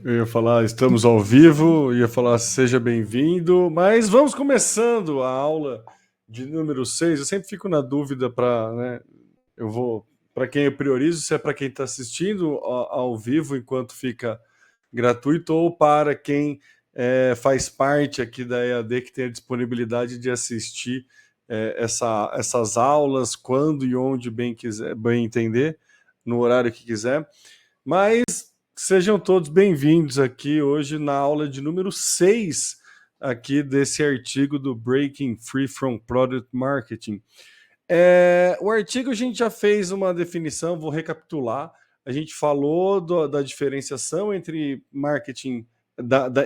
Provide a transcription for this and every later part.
Eu ia falar, estamos ao vivo, ia falar, seja bem-vindo, mas vamos começando a aula de número 6. Eu sempre fico na dúvida para, né, para quem eu priorizo, se é para quem está assistindo ao vivo enquanto fica gratuito ou para quem faz parte aqui da EAD que tem a disponibilidade de assistir essas aulas quando e onde bem quiser, bem entender, no horário que quiser. Mas sejam todos bem-vindos aqui hoje na aula de número 6 aqui desse artigo do Breaking Free from Product Marketing. O artigo a gente já fez uma definição, vou recapitular. A gente falou da diferenciação entre marketing,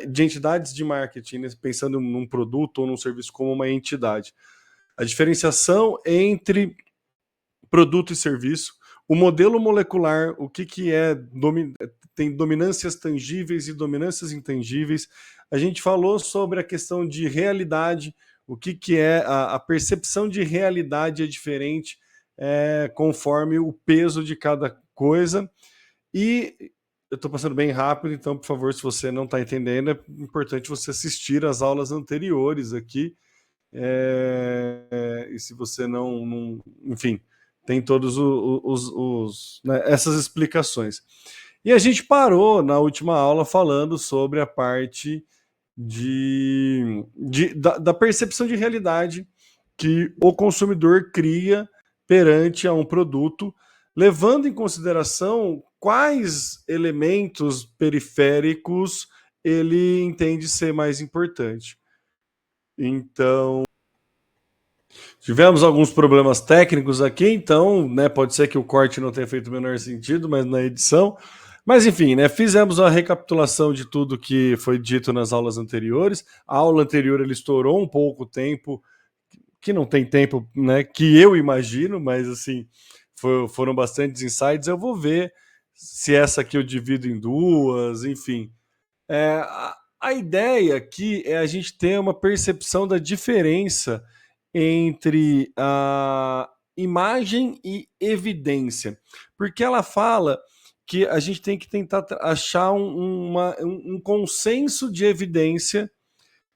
de entidades de marketing, né, pensando num produto ou num serviço como uma entidade. A diferenciação entre produto e serviço, o modelo molecular, o que é, tem dominâncias tangíveis e dominâncias intangíveis. A gente falou sobre a questão de realidade, o que é a percepção de realidade é diferente conforme o peso de cada coisa. E eu estou passando bem rápido, então, por favor, se você não está entendendo, é importante você assistir às aulas anteriores aqui. E se você não enfim, tem todos né, essas explicações. E a gente parou na última aula falando sobre a parte da percepção de realidade que o consumidor cria perante a um produto, levando em consideração quais elementos periféricos ele entende ser mais importante. Então, tivemos alguns problemas técnicos aqui, então, né, pode ser que o corte não tenha feito o menor sentido, mas na edição. Mas enfim, né, fizemos a recapitulação de tudo que foi dito nas aulas anteriores. A aula anterior ele estourou um pouco o tempo, que não tem tempo, né, que eu imagino, mas assim, foram bastantes insights. Eu vou ver se essa aqui eu divido em duas, enfim. A ideia aqui é a gente ter uma percepção da diferença entre a imagem e evidência, porque ela fala que a gente tem que tentar achar um consenso de evidência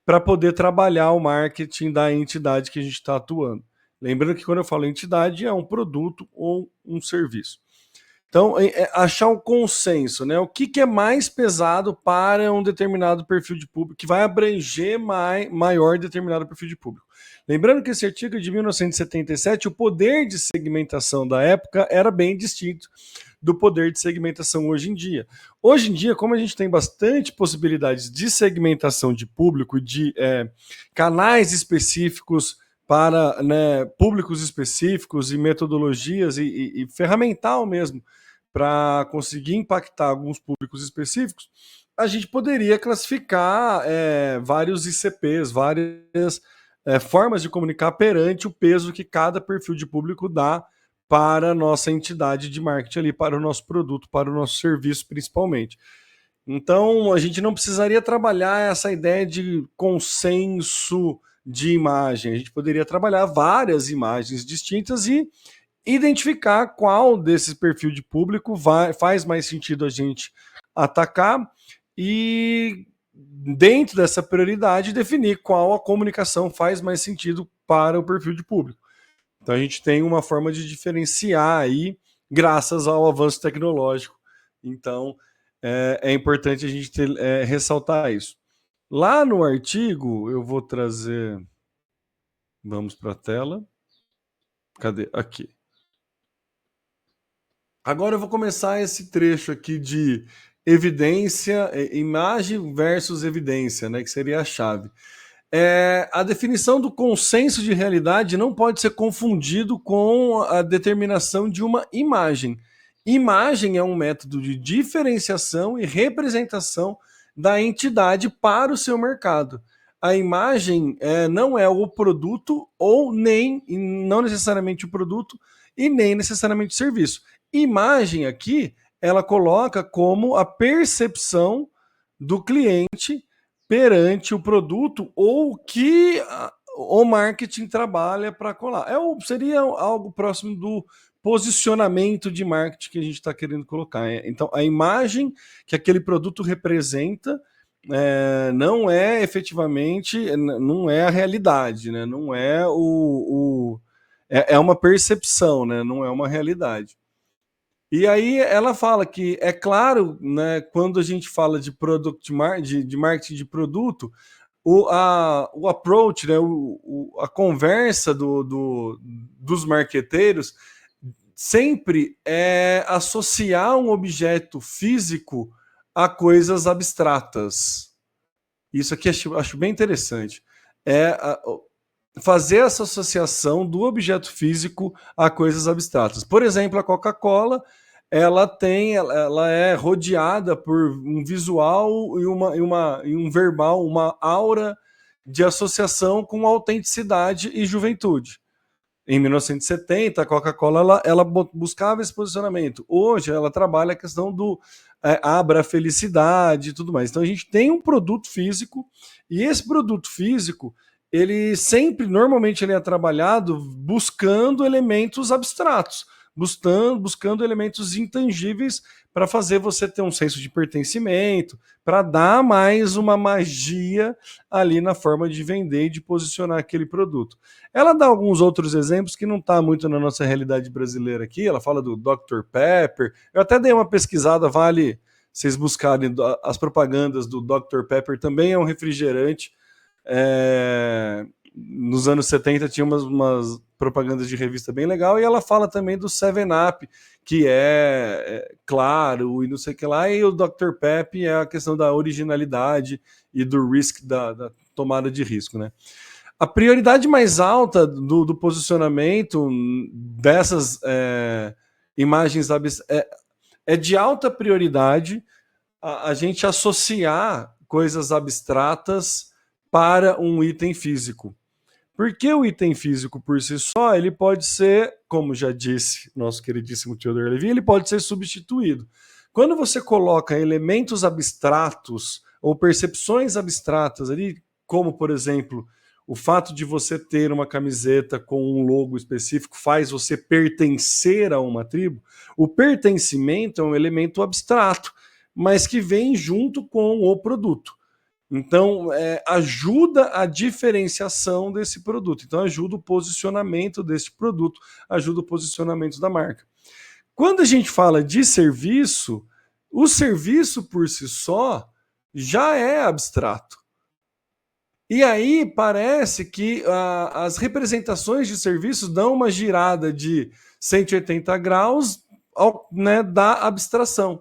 para poder trabalhar o marketing da entidade que a gente está atuando. Lembrando que quando eu falo entidade, é um produto ou um serviço. Então, achar um consenso, né? O que é mais pesado para um determinado perfil de público, que vai abranger maior determinado perfil de público. Lembrando que esse artigo é de 1977, o poder de segmentação da época era bem distinto do poder de segmentação hoje em dia. Hoje em dia, como a gente tem bastante possibilidades de segmentação de público, de canais específicos para, né, públicos específicos e metodologias e ferramental mesmo para conseguir impactar alguns públicos específicos, a gente poderia classificar vários ICPs, várias formas de comunicar perante o peso que cada perfil de público dá para a nossa entidade de marketing ali, para o nosso produto, para o nosso serviço principalmente. Então, a gente não precisaria trabalhar essa ideia de consenso de imagem. A gente poderia trabalhar várias imagens distintas e identificar qual desse perfil de público faz mais sentido a gente atacar e, dentro dessa prioridade, definir qual a comunicação faz mais sentido para o perfil de público. Então, a gente tem uma forma de diferenciar aí, graças ao avanço tecnológico. Então, é importante a gente ressaltar isso. Lá no artigo, eu vou trazer. Vamos para a tela. Cadê? Aqui. Agora eu vou começar esse trecho aqui de evidência, imagem versus evidência, né, que seria a chave. A definição do consenso de realidade não pode ser confundido com a determinação de uma imagem. Imagem é um método de diferenciação e representação da entidade para o seu mercado. A imagem não é o produto ou não necessariamente o produto e nem necessariamente o serviço. Imagem aqui, ela coloca como a percepção do cliente perante o produto ou o marketing trabalha para colar. Seria algo próximo do posicionamento de marketing que a gente está querendo colocar. Então, a imagem que aquele produto representa não é efetivamente, não é a realidade, né? Não é é uma percepção, né? Não é uma realidade. E aí ela fala que é claro, né, quando a gente fala de de marketing de produto, o approach, né, a conversa dos marqueteiros sempre é associar um objeto físico a coisas abstratas. Isso aqui acho bem interessante. Fazer essa associação do objeto físico a coisas abstratas. Por exemplo, a Coca-Cola, ela é rodeada por um visual e um verbal, uma aura de associação com autenticidade e juventude. Em 1970, a Coca-Cola ela buscava esse posicionamento. Hoje, ela trabalha a questão do abra a felicidade e tudo mais. Então, a gente tem um produto físico, e esse produto físico, ele sempre, normalmente, ele é trabalhado buscando elementos abstratos, buscando elementos intangíveis para fazer você ter um senso de pertencimento, para dar mais uma magia ali na forma de vender e de posicionar aquele produto. Ela dá alguns outros exemplos que não está muito na nossa realidade brasileira aqui. Ela fala do Dr. Pepper. Eu até dei uma pesquisada, vale vocês buscarem as propagandas do Dr. Pepper, também é um refrigerante. Nos anos 70 tinha umas propagandas de revista bem legal, e ela fala também do 7-Up, que é claro e não sei o que lá, e o Dr. Pepper é a questão da originalidade e do risk, da tomada de risco, né? A prioridade mais alta do posicionamento dessas imagens é de alta prioridade a gente associar coisas abstratas para um item físico. Porque o item físico por si só, ele pode ser, como já disse nosso queridíssimo Theodor Levy, ele pode ser substituído. Quando você coloca elementos abstratos ou percepções abstratas ali, como, por exemplo, o fato de você ter uma camiseta com um logo específico faz você pertencer a uma tribo, o pertencimento é um elemento abstrato, mas que vem junto com o produto. Então, ajuda a diferenciação desse produto. Então, ajuda o posicionamento desse produto, ajuda o posicionamento da marca. Quando a gente fala de serviço, o serviço por si só já é abstrato. E aí parece que as representações de serviços dão uma girada de 180 graus, né, da abstração.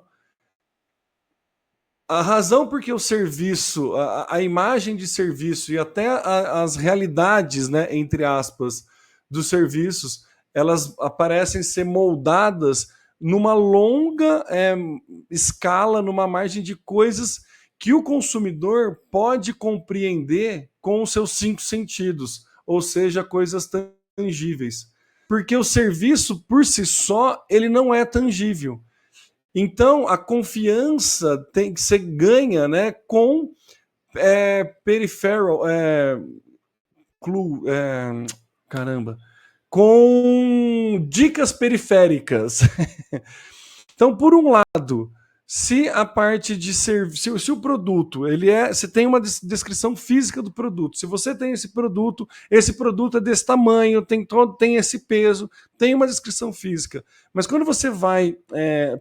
A razão porque o serviço, a imagem de serviço e até as realidades, né, entre aspas, dos serviços, elas parecem ser moldadas numa longa escala, numa margem de coisas que o consumidor pode compreender com os seus 5 sentidos, ou seja, coisas tangíveis. Porque o serviço, por si só, ele não é tangível. Então, a confiança você ganha, né, com peripheral, caramba, com dicas periféricas. Então, por um lado, se a parte de serviço, se o produto, você tem uma descrição física do produto. Se você tem esse produto é desse tamanho, tem esse peso, tem uma descrição física. Mas quando você vai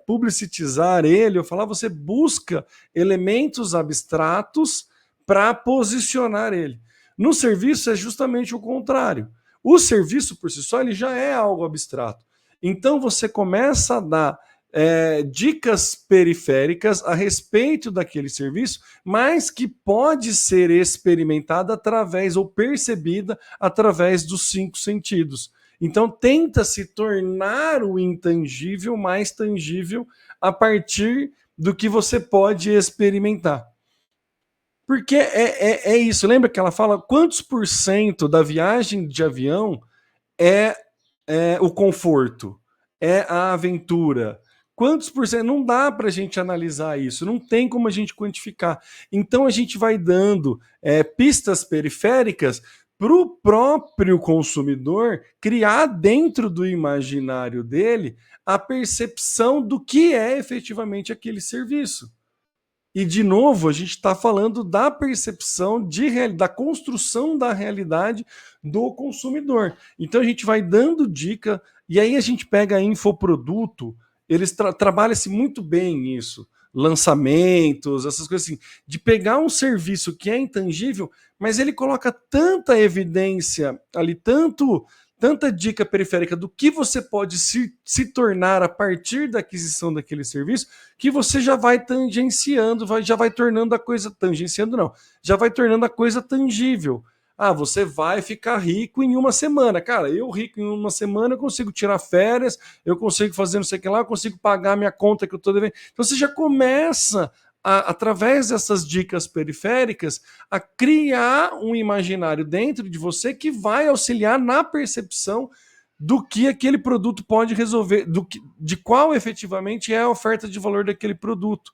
publicitizar ele, você busca elementos abstratos para posicionar ele. No serviço é justamente o contrário. O serviço por si só ele já é algo abstrato. Então você começa a dar dicas periféricas a respeito daquele serviço, mas que pode ser experimentada através ou percebida através dos 5 sentidos. Então tenta se tornar o intangível mais tangível a partir do que você pode experimentar. Porque é isso. Lembra que ela fala quantos por cento da viagem de avião é o conforto, é a aventura? Quantos por cento? Não dá para a gente analisar isso, não tem como a gente quantificar. Então a gente vai dando pistas periféricas para o próprio consumidor criar dentro do imaginário dele a percepção do que é efetivamente aquele serviço. E, de novo, a gente está falando da percepção da construção da realidade do consumidor. Então, a gente vai dando dica, e aí a gente pega infoproduto, eles trabalham-se muito bem isso, lançamentos, essas coisas assim, de pegar um serviço que é intangível, mas ele coloca tanta evidência ali, tanta dica periférica do que você pode se tornar a partir da aquisição daquele serviço, que você já vai tangenciando, já vai tornando a coisa, tangenciando não, já vai tornando a coisa tangível. Ah, você vai ficar rico em uma semana. Cara, eu rico em uma semana, eu consigo tirar férias, eu consigo fazer não sei o que lá, eu consigo pagar a minha conta que eu estou devendo. Então você já começa, através dessas dicas periféricas, a criar um imaginário dentro de você que vai auxiliar na percepção do que aquele produto pode resolver, de qual efetivamente é a oferta de valor daquele produto,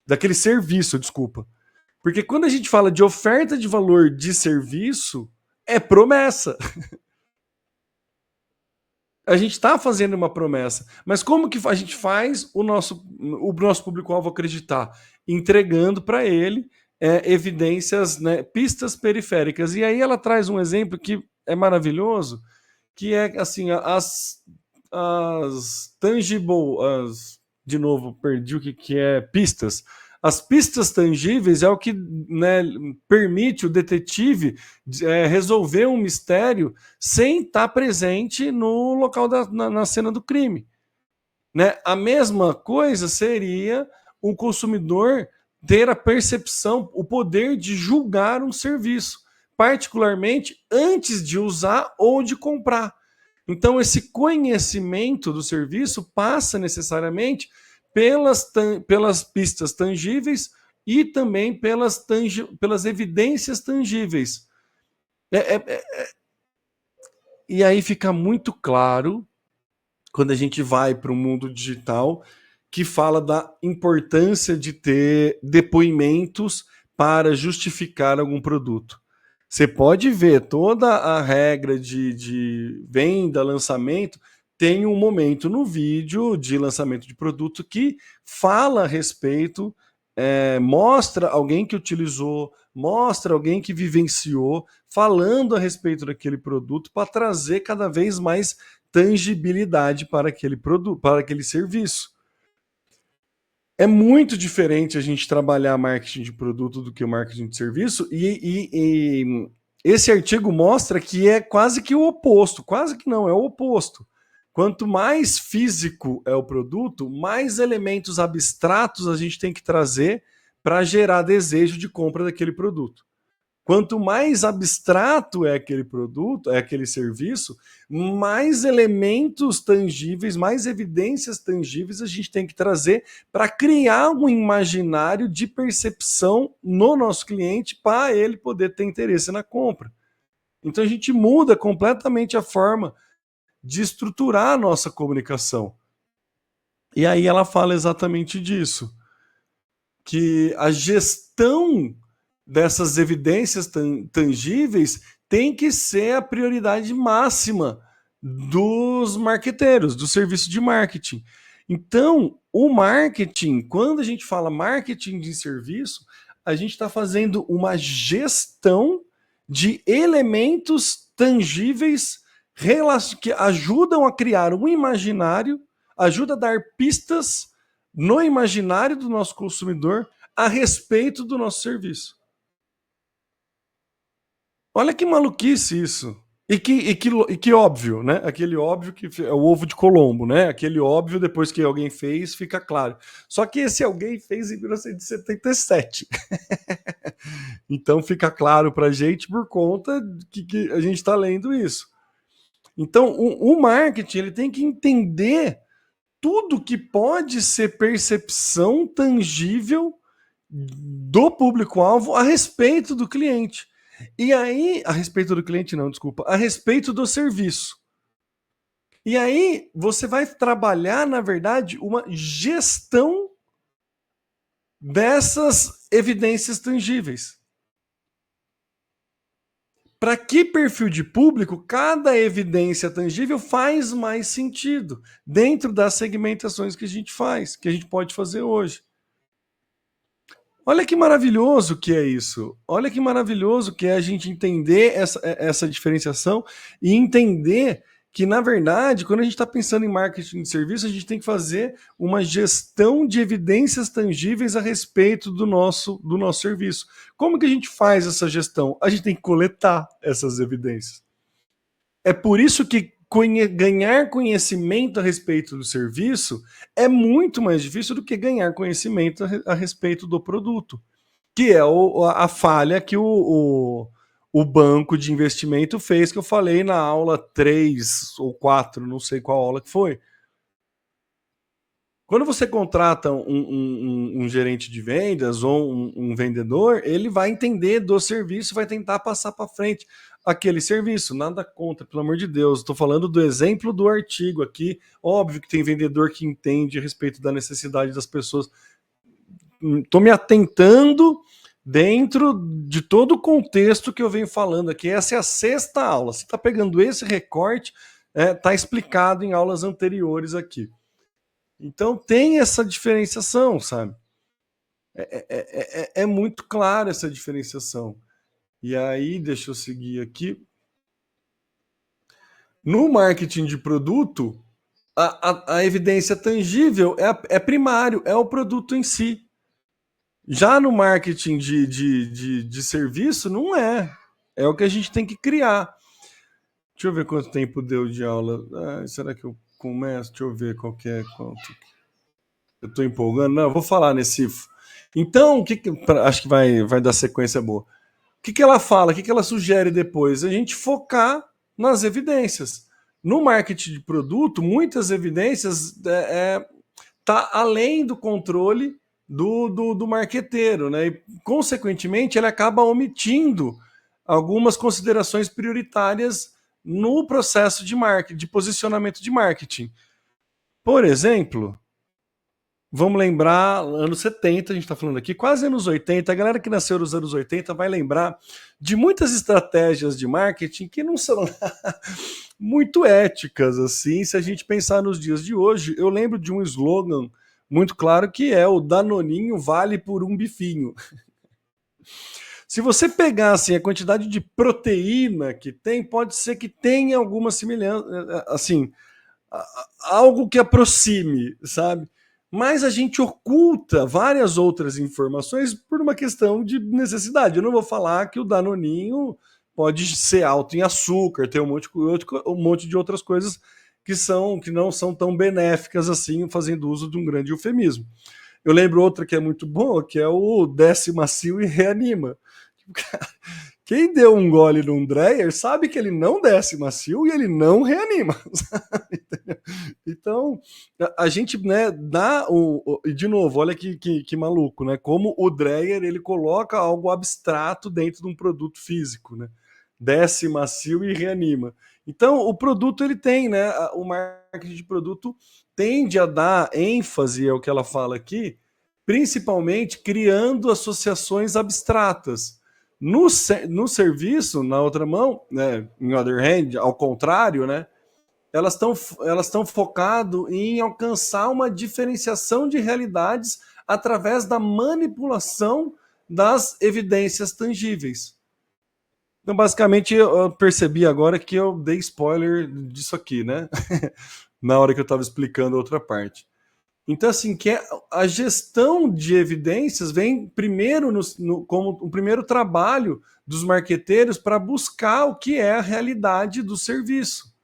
daquele serviço, desculpa. Porque quando a gente fala de oferta de valor de serviço, é promessa. A gente está fazendo uma promessa. Mas como que a gente faz o nosso público-alvo acreditar? Entregando para ele evidências, né, pistas periféricas. E aí ela traz um exemplo que é maravilhoso, que é assim, as tangible, de novo, perdi o que é pistas. As pistas tangíveis é o que, né, permite o detetive resolver um mistério sem estar presente no local na cena do crime. Né? A mesma coisa seria o consumidor ter a percepção, o poder de julgar um serviço, particularmente antes de usar ou de comprar. Então, esse conhecimento do serviço passa necessariamente pelas pistas tangíveis e também pelas evidências tangíveis. E aí fica muito claro, quando a gente vai para o mundo digital, que fala da importância de ter depoimentos para justificar algum produto. Você pode ver toda a regra de venda, lançamento, tem um momento no vídeo de lançamento de produto que fala a respeito, mostra alguém que utilizou, mostra alguém que vivenciou, falando a respeito daquele produto para trazer cada vez mais tangibilidade para aquele produto, para aquele serviço. É muito diferente a gente trabalhar marketing de produto do que o marketing de serviço, e esse artigo mostra que é quase que o oposto, quase que não, é o oposto. Quanto mais físico é o produto, mais elementos abstratos a gente tem que trazer para gerar desejo de compra daquele produto. Quanto mais abstrato é aquele produto, é aquele serviço, mais elementos tangíveis, mais evidências tangíveis a gente tem que trazer para criar um imaginário de percepção no nosso cliente para ele poder ter interesse na compra. Então a gente muda completamente a forma de estruturar a nossa comunicação. E aí ela fala exatamente disso, que a gestão dessas evidências tangíveis tem que ser a prioridade máxima dos marqueteiros, do serviço de marketing. Então, o marketing, quando a gente fala marketing de serviço, a gente está fazendo uma gestão de elementos tangíveis que ajudam a criar um imaginário, ajuda a dar pistas no imaginário do nosso consumidor a respeito do nosso serviço. Olha que maluquice isso. E que óbvio, né? Aquele óbvio que é o ovo de Colombo, né? Aquele óbvio, depois que alguém fez, fica claro. Só que esse alguém fez em 1977. Então fica claro pra gente por conta que a gente está lendo isso. Então, o marketing ele tem que entender tudo que pode ser percepção tangível do público-alvo a respeito do cliente. E aí, a respeito do cliente, não, desculpa, a respeito do serviço. E aí, você vai trabalhar, na verdade, uma gestão dessas evidências tangíveis. para que perfil de público cada evidência tangível faz mais sentido dentro das segmentações que a gente faz, que a gente pode fazer hoje. Olha que maravilhoso que é isso. Olha que maravilhoso que é a gente entender essa diferenciação e entender que, na verdade, quando a gente está pensando em marketing de serviço, a gente tem que fazer uma gestão de evidências tangíveis a respeito do nosso serviço. Como que a gente faz essa gestão? A gente tem que coletar essas evidências. É por isso que ganhar conhecimento a respeito do serviço é muito mais difícil do que ganhar conhecimento a respeito do produto, que é a falha que o banco de investimento fez, que eu falei na aula 3 ou 4, não sei qual aula que foi. Quando você contrata um gerente de vendas ou um vendedor, ele vai entender do serviço, vai tentar passar para frente aquele serviço. Nada contra, pelo amor de Deus. Estou falando do exemplo do artigo aqui. Óbvio que tem vendedor que entende a respeito da necessidade das pessoas. Estou me atentando dentro de todo o contexto que eu venho falando aqui. Essa é a 6ª aula. Você está pegando esse recorte, está explicado em aulas anteriores aqui. Então tem essa diferenciação, sabe? É muito clara essa diferenciação. E aí, deixa eu seguir aqui. No marketing de produto, a evidência tangível é primário, é o produto em si. Já no marketing de serviço, não é. É o que a gente tem que criar. Deixa eu ver quanto tempo deu de aula. Será que eu começo? Deixa eu ver qual que é. Eu estou empolgando? Não, eu vou falar nesse. Então, acho que vai dar sequência boa. O que ela fala? O que ela sugere depois? A gente focar nas evidências. No marketing de produto, muitas evidências tá além do controle do marqueteiro, né? E, consequentemente, ele acaba omitindo algumas considerações prioritárias no processo de marketing, de posicionamento de marketing. Por exemplo, vamos lembrar, anos 70, a gente está falando aqui, quase anos 80, a galera que nasceu nos anos 80 vai lembrar de muitas estratégias de marketing que não são muito éticas, assim, se a gente pensar nos dias de hoje. Eu lembro de um slogan muito claro que é o Danoninho vale por um bifinho. Se você pegar assim, a quantidade de proteína que tem, pode ser que tenha alguma semelhança, assim, algo que aproxime, sabe? Mas a gente oculta várias outras informações por uma questão de necessidade. Eu não vou falar que o Danoninho pode ser alto em açúcar, ter um monte de outras coisas que não são tão benéficas assim, fazendo uso de um grande eufemismo. Eu lembro outra que é muito boa, que é o desce macio e reanima. Quem deu um gole num Dreyer sabe que ele não desce macio e ele não reanima. Então, a gente, né, dá de novo, olha que maluco, né? Como o Dreyer ele coloca algo abstrato dentro de um produto físico, né? Desce macio e reanima. Então, o produto ele tem, né? O marketing de produto tende a dar ênfase ao que ela fala aqui, principalmente criando associações abstratas. No serviço, na outra mão, né, em other hand, ao contrário, né, elas estão focado em alcançar uma diferenciação de realidades através da manipulação das evidências tangíveis. Então, basicamente, eu percebi agora que eu dei spoiler disso aqui, né? Na hora que eu estava explicando a outra parte. Então, assim, que a gestão de evidências vem primeiro como o primeiro trabalho dos marqueteiros para buscar o que é a realidade do serviço.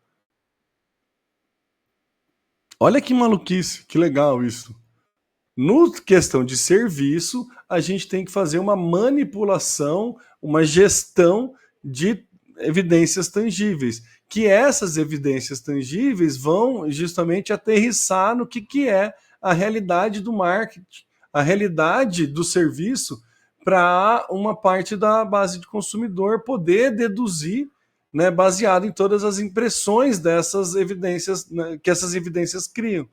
Olha que maluquice, que legal isso. No questão de serviço, a gente tem que fazer uma manipulação, uma gestão de evidências tangíveis, que essas evidências tangíveis vão justamente aterrissar no que é a realidade do marketing, a realidade do serviço, para uma parte da base de consumidor poder deduzir, né, baseado em todas as impressões dessas evidências, né, que essas evidências criam.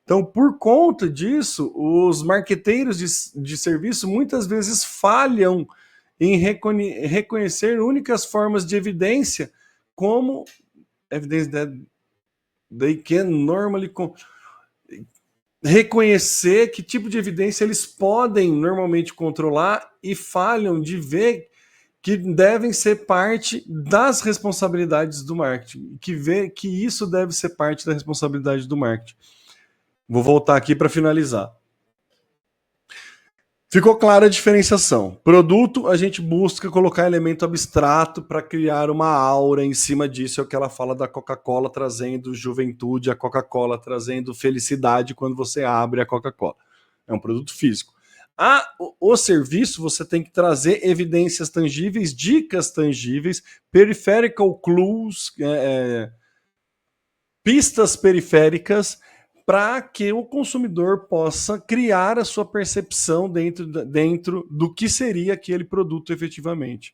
Então, por conta disso, os marqueteiros de serviço muitas vezes falham em reconhecer únicas formas de evidência, como evidence that they can normally reconhecer que tipo de evidência eles podem normalmente controlar e falham de ver que devem ser parte das responsabilidades do marketing, que vê que isso deve ser parte da responsabilidade do marketing. Vou voltar aqui para finalizar. Ficou clara a diferenciação. Produto, a gente busca colocar elemento abstrato para criar uma aura em cima disso. É o que ela fala da Coca-Cola trazendo juventude, a Coca-Cola trazendo felicidade quando você abre a Coca-Cola. É um produto físico. O serviço, você tem que trazer evidências tangíveis, dicas tangíveis, peripheral clues, pistas periféricas, para que o consumidor possa criar a sua percepção dentro do que seria aquele produto efetivamente.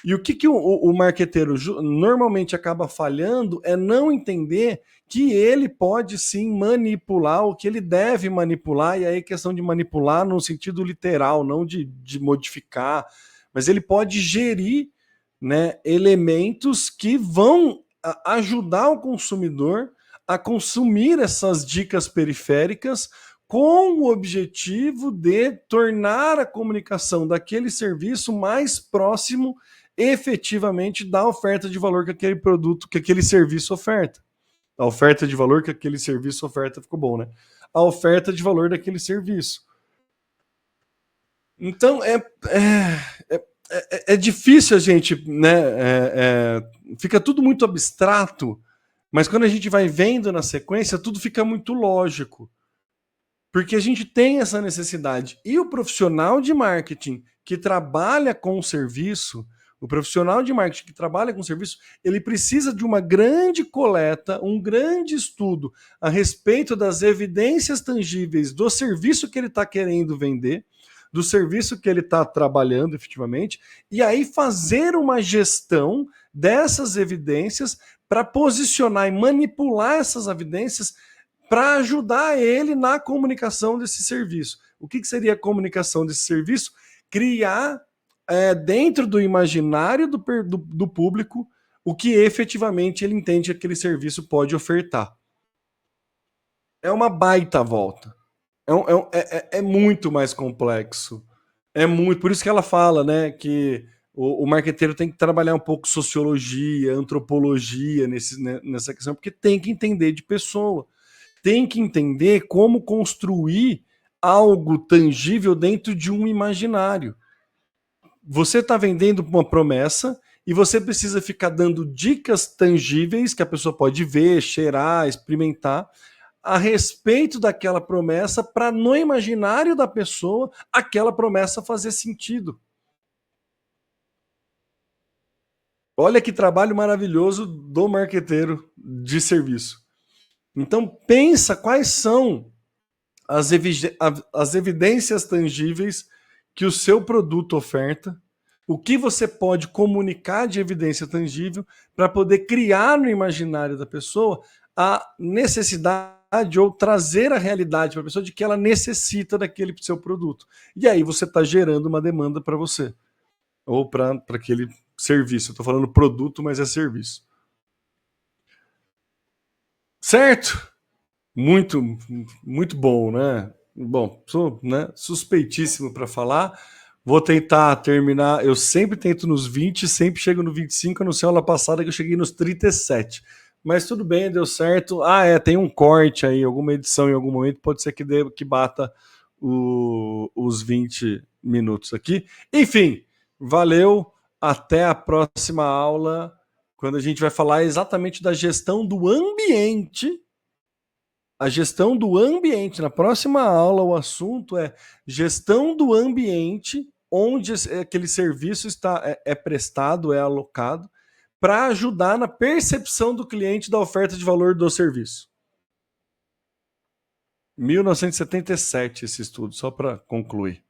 E o que o marqueteiro normalmente acaba falhando é não entender que ele pode sim manipular o que ele deve manipular, e aí é questão de manipular no sentido literal, não de modificar, mas ele pode gerir, né, elementos que vão ajudar o consumidor a consumir essas dicas periféricas com o objetivo de tornar a comunicação daquele serviço mais próximo efetivamente da oferta de valor que aquele produto, que aquele serviço oferta. A oferta de valor que aquele serviço oferta, ficou bom, né? A oferta de valor daquele serviço. Então, é difícil a gente, né? Fica tudo muito abstrato, mas quando a gente vai vendo na sequência, tudo fica muito lógico. Porque a gente tem essa necessidade. E o profissional de marketing que trabalha com o serviço, o profissional de marketing que trabalha com o serviço, ele precisa de uma grande coleta, um grande estudo a respeito das evidências tangíveis do serviço que ele está querendo vender, do serviço que ele está trabalhando efetivamente, e aí fazer uma gestão dessas evidências para posicionar e manipular essas evidências para ajudar ele na comunicação desse serviço. O que seria a comunicação desse serviço? Criar dentro do imaginário do público o que efetivamente ele entende que aquele serviço pode ofertar. É uma baita volta. É muito mais complexo. É muito. Por isso que ela fala, né, que o marqueteiro tem que trabalhar um pouco sociologia, antropologia nessa questão, porque tem que entender de pessoa. Tem que entender como construir algo tangível dentro de um imaginário. Você está vendendo uma promessa e você precisa ficar dando dicas tangíveis que a pessoa pode ver, cheirar, experimentar a respeito daquela promessa para no imaginário da pessoa aquela promessa fazer sentido. Olha que trabalho maravilhoso do marqueteiro de serviço. Então pensa quais são as evidências tangíveis que o seu produto oferta, o que você pode comunicar de evidência tangível para poder criar no imaginário da pessoa a necessidade ou trazer a realidade para a pessoa de que ela necessita daquele seu produto. E aí você está gerando uma demanda para você ou para aquele serviço. Eu estou falando produto, mas é serviço. Certo? Muito, muito bom, né? Bom, sou, né, suspeitíssimo para falar. Vou tentar terminar. Eu sempre tento nos 20, sempre chego no 25. Não sei aula passada que eu cheguei nos 37. Mas tudo bem, deu certo. Tem um corte aí, alguma edição em algum momento. Pode ser que bata os 20 minutos aqui. Enfim, valeu. Até a próxima aula, quando a gente vai falar exatamente da gestão do ambiente. A gestão do ambiente. Na próxima aula, o assunto é gestão do ambiente onde aquele serviço é prestado, é alocado, para ajudar na percepção do cliente da oferta de valor do serviço. 1977 esse estudo, só para concluir.